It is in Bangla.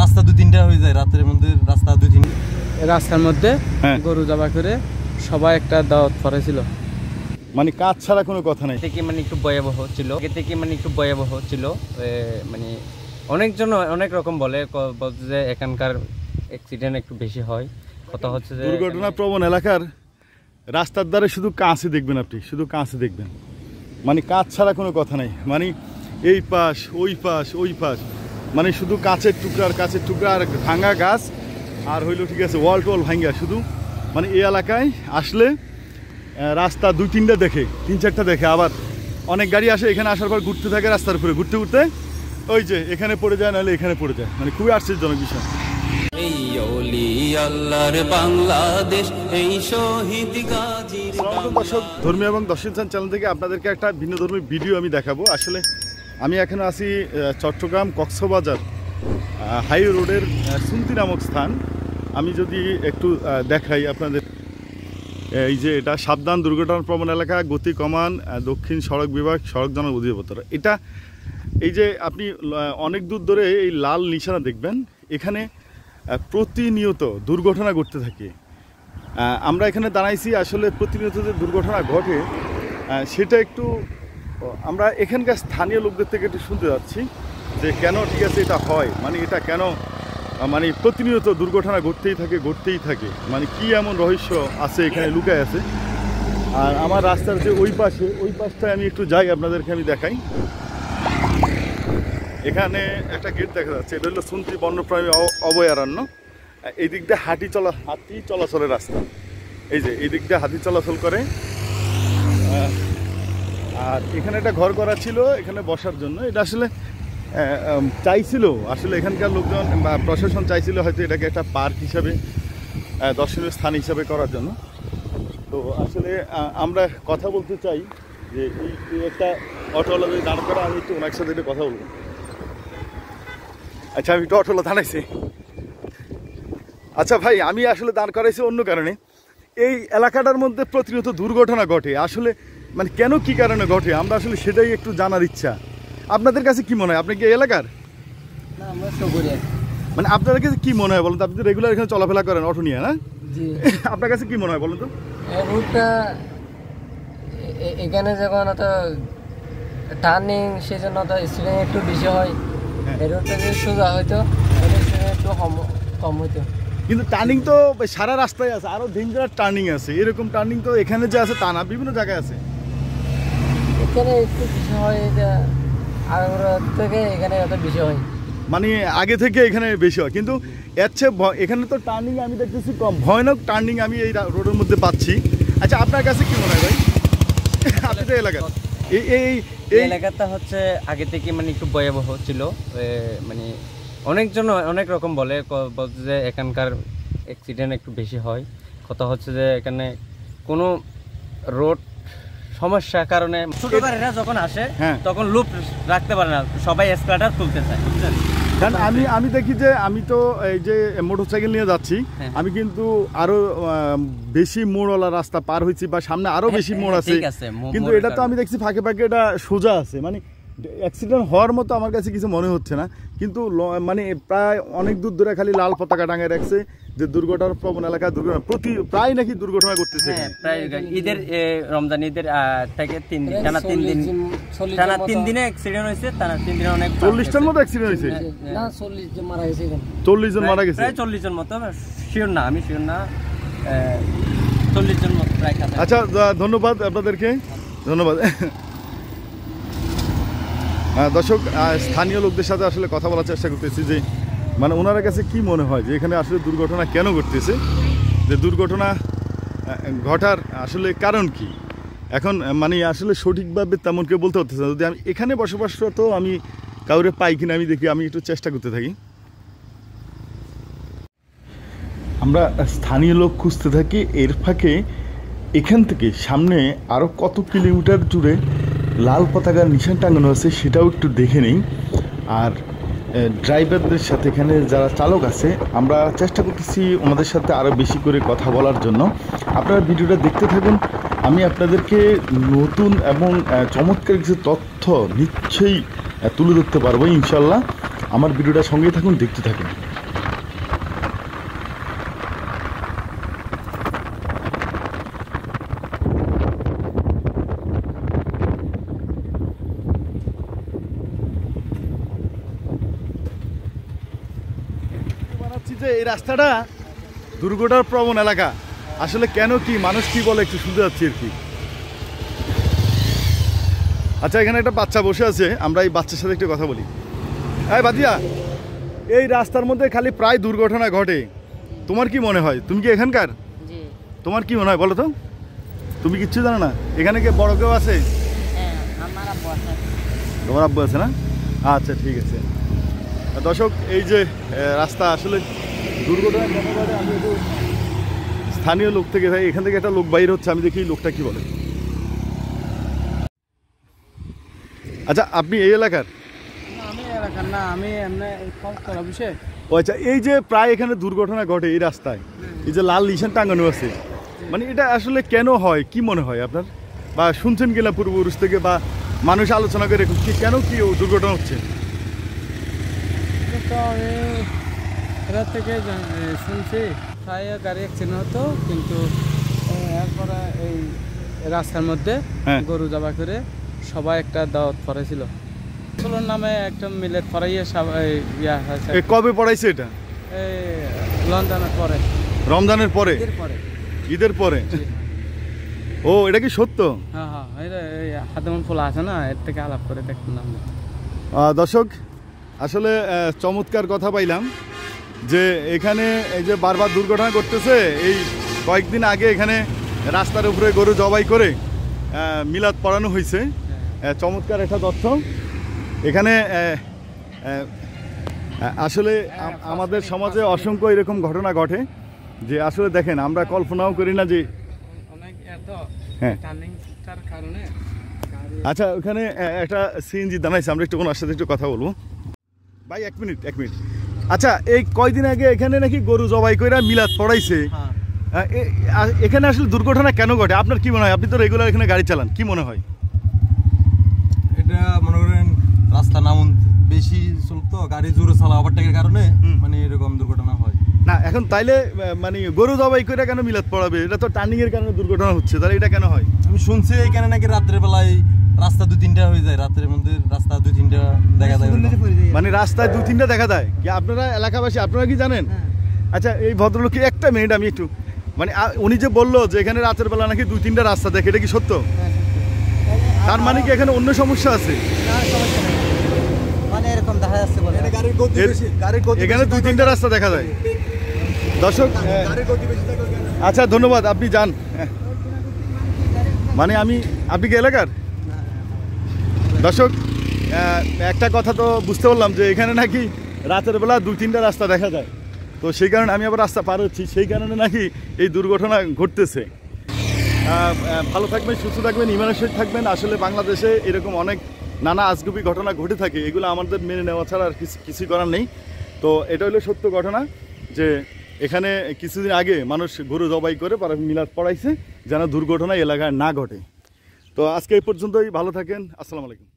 রাস্তা 2-3টা হয়ে যায় রাতের মধ্যে, রাস্তা 2-3 রাস্তার মধ্যে গরু জবাই করে সবাই একটা দাওয়াত করেছিল। মানে কাজ ছাড়া কোনো কথা নাই। থেকে মানে একটু ভয়াবহ ছিল, আগে থেকে মানে একটু ভয়াবহ ছিল। মানে অনেকজন অনেক রকম বলতে যে এখানকার অ্যাক্সিডেন্ট একটু বেশি হয়। কথা হচ্ছে যে দুর্ঘটনা প্রবণ এলাকার রাস্তার ধারে শুধু কাঁচে দেখবেন, আপনি শুধু কাঁচে দেখবেন, মানে কাজ ছাড়া কোনো কথা নাই। মানে এই পাশ ওই পাশ ওই পাশ, মানে শুধু কাঁচের টুকরা আর ভাঙা গাছ, আর হইলো ঠিক আছে ওয়াল টোয়াল ভাঙ্গা। শুধু মানে এই এলাকায় আসলে রাস্তা 2-3টা দেখে, 3-4টা দেখে, আবার অনেক গাড়ি আসে এখানে আসার পর ঘুরতে থাকে রাস্তার উপরে, ঘুরতে ঘুরতে ওই যে এখানে পড়ে যায়, নাহলে এখানে পড়ে যায়। মানে খুবই আশ্চর্যজনক বিষয়। এই ওলি আল্লাহর বাংলাদেশ, এই শহীদ গাজীর দর্শক, ধর্মীয় এবং দর্শন চ্যানেল থেকে আপনাদেরকে একটা ভিন্ন ধর্মী ভিডিও আমি দেখাবো। আসলে আমি এখন আছি চট্টগ্রাম কক্সবাজার হাই রোডের সুন্তি নামক স্থান। আমি যদি একটু দেখাই আপনাদের, এই যে এটা সাবধান দুর্ঘটনা প্রবণ এলাকা, গতি কমান, দক্ষিণ সড়ক বিভাগ, সড়ক জনক অধিদপ্তর। এটা এই যে আপনি অনেক দূর ধরে এই লাল নিশানা দেখবেন, এখানে প্রতিনিয়ত দুর্ঘটনা ঘটতে থাকে। আমরা এখানে দাঁড়াইছি, আসলে প্রতিনিয়ত যে দুর্ঘটনা ঘটে সেটা একটু আমরা এখানকার স্থানীয় লোকদের থেকে একটু শুনতে যাচ্ছি যে কেন ঠিক আছে এটা হয়, মানে এটা কেন মানে প্রতিনিয়ত দুর্ঘটনা ঘটতেই থাকে, মানে কি এমন রহস্য আছে এখানে লুকায় আছে। আর আমার রাস্তার যে ওই পাশটায় আমি একটু যাই, আপনাদেরকে আমি দেখাই। এখানে একটা গেট দেখা যাচ্ছে, এটা হলো সুন্তি বন্যপ্রাণী অভয়ারণ্য। এই দিক দিয়ে হাতি চলাচলের রাস্তা, এই যে এই দিক দিয়ে হাতি চলাচল করে। আর এখানে একটা ঘর করা ছিল এখানে বসার জন্য। এটা আসলে চাইছিল, আসলে এখানকার লোকজন বা প্রশাসন চাইছিল হয়তো এটাকে একটা পার্ক হিসাবে, দর্শনীয় স্থান হিসাবে করার জন্য। তো আসলে আমরা কথা বলতে চাই যে এই একটা অটোওয়ালা যদি দাঁড় করা, আমি একটু ওনার সাথে একটু কথা বলবো। আচ্ছা, আমি একটু অটোওয়ালা দাঁড়াইছি। আচ্ছা ভাই, আমি আসলে দাঁড় করাইছি অন্য কারণে। এই এলাকাটার মধ্যে প্রতিনিয়ত দুর্ঘটনা ঘটে, আসলে মানে কেন কি কারণে ঘটে আমরা আসলে সেটাই একটু জানার ইচ্ছা। আপনাদের কাছে কি মনে হয়, আপনি কি এলাকার? না, আমরা সবুরে। মানে আপনাদের কাছে কি মনে হয় বলুন তো, আপনি তো রেগুলার এখানে চলাফেরা করেন অটো নিয়ে, না? জি। আপনার কাছে কি মনে হয় বলুন তো? রুটটা এখানে যখন তো টার্নিং, সেজন্য তো স্পিডিং একটু বেশি হয়। এই রুটটা যদি সোজা হয়তো একটু কম হইতো। কিন্তু টার্নিং তো সারা রাস্তায় আছে, আরো ডেঞ্জারাস টার্নিং আছে। এরকম টার্নিং তো এখানে যে আছে তা না, বিভিন্ন জায়গায় আছে। এখানে একটু বেশি হয়, এটা আগের থেকে এখানে এত বেশি হয়, মানে আগে থেকে এখানে বেশি হয়। কিন্তু এর চেয়ে এখানে তো টার্নিং আমি দেখতেছি কম, ভয়ানক টার্নিং আমি এই রোডের মধ্যে পাচ্ছি। আচ্ছা, আপনার কাছে কি মনে হয় ভাই, আপনি তো এলাকা? এই এলাকাটা হচ্ছে আগে থেকে মানে একটু ভয়াবহ ছিল। মানে অনেকজন অনেক রকম বলতে যে এখানকার অ্যাক্সিডেন্ট একটু বেশি হয়। কথা হচ্ছে যে এখানে কোনো রোড সমস্যার কারণে ছোট গাড়িরা যখন আসে তখন লুপ রাখতে পারে না, সবাই এসকেলেটর তুলতে চায়, বুঝছেন? কারণ আমি দেখি যে আমি তো এই যে মোটরসাইকেল নিয়ে যাচ্ছি, আমি কিন্তু আরো বেশি মোড়ওয়ালা রাস্তা পার হয়েছি, বা সামনে আরো বেশি মোড় আছে, কিন্তু এটা তো আমি দেখছি ফাঁকে ফাঁকে এটা সোজা আছে। মানে অ্যাক্সিডেন্ট হওয়ার মতো আমার কাছে কিছু মনে হচ্ছে না, কিন্তু মানে প্রায় অনেক দূর ধরে খালি লাল পতাকা টাঙায় রাখছে যে দুর্ঘটনা প্রবণ এলাকা, দুর্ঘটনা প্রায় নাকি দুর্ঘটনা করতেছে। প্রায় ঈদের, রমজান ঈদের থেকে 3 দিন টানা 3 দিনে অ্যাক্সিডেন্ট হয়েছে, টানা 3 দিনে অনেক 40টার মতো অ্যাক্সিডেন্ট হয়েছে। না, 40 জন মারা গেছে এখানে। 40 জন মারা গেছে, প্রায় 40 জন মতো, শিওর না, আমি শিওর না, 40 জন মতো প্রায়। আচ্ছা, ধন্যবাদ আপনাদেরকে, ধন্যবাদ। দর্শক, স্থানীয় লোকদের সাথে আসলে কথা বলার চেষ্টা করতেছি যে মানে ওনার কাছে কি মনে হয় যে এখানে আসলে দুর্ঘটনা কেন ঘটতেছে, যে দুর্ঘটনা ঘটার আসলে কারণ কি। এখন মানে আসলে সঠিকভাবে তেমন কেউ বলতে হচ্ছে না। যদি আমি এখানে বসবাসরত আমি কাউরে পাই কিনা আমি দেখি, আমি একটু চেষ্টা করতে থাকি। আমরা স্থানীয় লোক খুঁজতে থাকি, এর ফাঁকে এখান থেকে সামনে আরও কত কিলোমিটার জুড়ে লাল পতাকার নিশান টাঙানো আছে সেটাও একটু দেখে নিই। আর ড্রাইভারদের সাথে, এখানে যারা চালক আছে, আমরা চেষ্টা করতেছি ওনাদের সাথে আরও বেশি করে কথা বলার জন্য। আপনারা ভিডিওটা দেখতে থাকুন, আমি আপনাদেরকে নতুন এবং চমৎকার কিছু তথ্য নিশ্চয়ই তুলে ধরতে পারবো ইনশাল্লাহ। আমার ভিডিওটা সঙ্গেই থাকুন, দেখতে থাকুন। যে এই রাস্তাটা দুর্ঘটনার প্রবণ এলাকা, আসলে কেন কি মানুষ কি বলে একটু শুনতে যাচ্ছি আর কি। আচ্ছা, এখানে একটা বাচ্চা বসে আছে, আমরা এই বাচ্চার সাথে একটু কথা বলি। এই বাদিয়া, এই রাস্তার মধ্যে খালি প্রায় দুর্ঘটনা ঘটে, তোমার কি মনে হয়? তুমি কি এখানকার? তোমার কি মনে হয় বলো তো? তুমি কিচ্ছু জানো না? এখানে কি বড় কেউ আছে? তোমার আব্বু আছে না? আচ্ছা, ঠিক আছে। দর্শক, এই যে রাস্তা আসলে দুর্ঘটনা কেন ঘটে, আমি একটু স্থানীয় লোক থেকে ভাই, এখান থেকে একটা লোক বাইর হচ্ছে, আমি দেখি লোকটা কি বলে। আচ্ছা, আপনি এই এলাকার? আমি এলাকার না, আমি এমনি অফিসে। ও আচ্ছা, এই যে প্রায় এখানে দুর্ঘটনা ঘটে এই রাস্তায়, এই যে লাল নিশান টাঙানো আছে, মানে এটা আসলে কেন হয় কি মনে হয় আপনার? বা শুনছেন কিনা পূর্বপুরুষ থেকে, বা মানুষ আলোচনা করে কেন কি দুর্ঘটনা হচ্ছে? তো আমি এরা থেকে শুনছি প্রায় গাড়ি অ্যাক্সিডেন্ট হতো, কিন্তু এরপরে এই রাস্তার মধ্যে গরু জবা করে সবাই একটা দাওয়াত পড়াইছিল, ষোলোর নামে একটা মিলেট পড়াইয়ে সবাই কবে পড়াইছে এটা? এই রমজানের পরে। রমজানের পরে? ঈদের পরে? ও, এটা কি সত্য? হ্যাঁ হ্যাঁ, এই হাতেমন ফুল আছে না, এর থেকে আলাপ করে দেখলাম। দর্শক, আসলে চমৎকার কথা পাইলাম যে এখানে এই যে বারবার দুর্ঘটনা ঘটতেছে, এই কয়েকদিন আগে এখানে রাস্তার উপরে গরু জবাই করে মিলাদ পড়ানো হয়েছে। চমৎকার একটা তথ্য। এখানে আসলে আমাদের সমাজে অসংখ্য এরকম ঘটনা ঘটে, যে আসলে দেখেন আমরা কল্পনাও করি না যে হ্যাঁ। আচ্ছা, ওখানে একটা সিএনজি দাঁড়াইছে, আমরা একটু ওনার সাথে একটু কথা বলবো। ভাই, এক মিনিট। আচ্ছা, এই কয়দিন আগে এখানে নাকি গরু জবাই করে মিলাদ পড়াইছে, এখানে আসলে দুর্ঘটনা কেন ঘটে আপনার কি মনে হয়? আপনি তো রেগুলার এখানে গাড়ি চালান, কি মনে হয়? এটা মনে করেন রাস্তা নামন বেশি চলতো, গাড়ি জোরে চালা ওভারটেকের কারণে মানে এরকম দুর্ঘটনা হয় না। এখন তাইলে মানে গরু জবাই করে কেন মিলাদ পড়াবে? এটা তো টার্নিং এর কারণে দুর্ঘটনা হচ্ছে, তাহলে এটা কেন হয়? আমি শুনছি এখানে নাকি রাত্রের বেলায় রাস্তা 2-3টা হয়ে যায়, রাতের মধ্যে রাস্তা 2-3টা দেখা যায়, মানে রাস্তায় 2-3টা দেখা যায়। কি আপনারা এলাকাবাসী, আপনারা কি জানেন? আচ্ছা, এই ভদ্রলোককে একটা মিনিট, আমি একটু মানে উনি যে বললো যে এখানে রাতের বেলা নাকি 2-3টা রাস্তা দেখে, এটা কি সত্য? তার মানে কি এখানে অন্য সমস্যা আছে? মানে এরকম দেখা যাচ্ছে বলে এখানে 2-3টা রাস্তা দেখা যায়। দর্শক, আচ্ছা ধন্যবাদ, আপনি যান। মানে আপনি কি এলাকার? দর্শক, একটা কথা তো বুঝতে পারলাম যে এখানে নাকি রাতের বেলা 2-3টা রাস্তা দেখা যায়, তো সেই কারণে আমি আবার রাস্তা পার হচ্ছি, সেই কারণে নাকি এই দুর্ঘটনা ঘটতেছে। ভালো থাকবেন, সুস্থ থাকবেন, ইমানের সহিত থাকবেন। আসলে বাংলাদেশে এরকম অনেক নানা আজগুবি ঘটনা ঘটে থাকে, এগুলো আমাদের মেনে নেওয়া ছাড়া আর কিছু করার নেই। তো এটা হলো সত্য ঘটনা যে এখানে কিছুদিন আগে মানুষ গরু জবাই করে মিলাদ পড়াইছে যেন দুর্ঘটনা এলাকায় না ঘটে। তো আজকে এই পর্যন্তই, ভালো থাকেন, আসসালামু আলাইকুম।